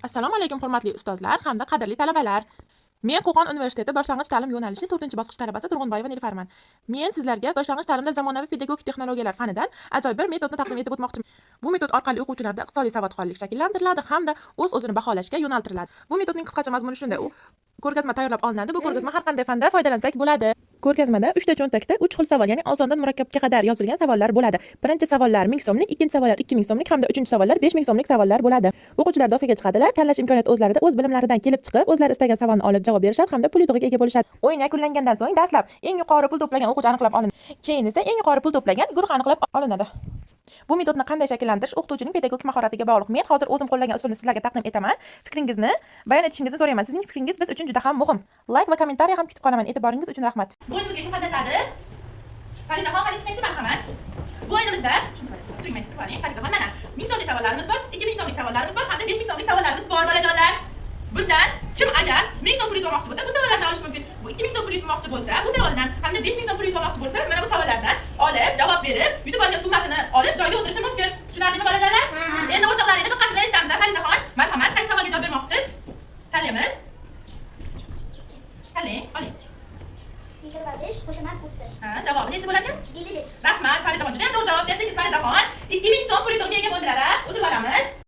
Assalomu alaykum hurmatli ustozlar hamda qadrli talabalar. Men Qo'qon universiteti boshlang'ich ta'lim yo'nalishi 4-bosqich talabasi Turg'unboyeva Nilfarman. Men sizlarga boshlang'ich ta'limda zamonaviy pedagogik texnologiyalar fanidan ajoyib bir metodni taqdim etib o'tmoqchiman. Bu metod orqali o'quvchilarda iqtisodiy savodxonlik shakllantiriladi hamda o'z-o'zini baholashga yo'naltiriladi. Bu metodning qisqacha mazmuni shunday: ko'rgazma tayyorlab olinadi. Bu ko'rgazma har qanday fanda foydalansak bo'ladi. Ko'rgazmada 3 ta cho'ntakda 3 xil savol, ya'ni osondan murakkabga qadar yozilgan savollar bo'ladi. Birinchi savollar 1000 so'mlik, ikkinchi savollar 2000 so'mlik hamda uchinchi savollar 5000 so'mlik savollar bo'ladi. O'quvchilar doskaga chiqadilar, tanlash imkoniyati o'zlarida, o'z bilimlaridan kelib chiqib, o'zlari istagan savolni olib javob berishadi hamda pul yutug'iga ega bo'lishadi. O'yin yakunlangandan so'ng dastlab eng yuqori pul to'plagan o'quvchi aniqlab olinadi. Keyin esa eng yuqori pul to'plagan guruh aniqlab olinadi. Bu metodni qanday shakllantirish o'qituvchining pedagogik mahoratiga bog'liq. Men hozir o'zim qo'llagan usulni sizlarga taqdim etaman. Fikringizni bayon etishingizni so'rayman. Sizning fikringiz biz uchun juda ham muhim. Like va kommentariy ham kutib qolaman. E'tiboringiz uchun rahmat. Bu o'yinimizga kim qatnashadi? Farizaxon Xalidchikchi marhamat. Bu o'yinimizda Farizaxon mana 1000 so'mlik savollarimiz bor, 2000 so'mlik savollarimiz bor hamda 5000 so'mlik savollarimiz bor bolajonlar. Bundan kim agar 1000 so'm pul yutmoqchi bo'lsa, bu savollardan olishi mumkin. Bu 2000 so'm pul yutmoqchi bo'lsa, bu savoldan hamda 5000 so'm pul yutmoqchi bo'lsa, mana bu savollardan olib, javob berib, yutib olgan summasini olib joyga o'tirishi mumkin. Tushunarlimi bolajonlar? Endi o'rtoqlar, endi diqqat bilan eshitamiz. Farizaxon, marhamat, qaysi savolga javob bermoqchisiz? Tanlaymiz. Tanlang, oling. 25 qo'shaman 30. Ha, javobi necha bo'larkan? 55. Rahmat, Farizaxon. Juda ham to'g'ri javob berdingiz Farizaxon. 2000 so'm pul yutug'iga ega bo'ldilar. O'tirib olamiz.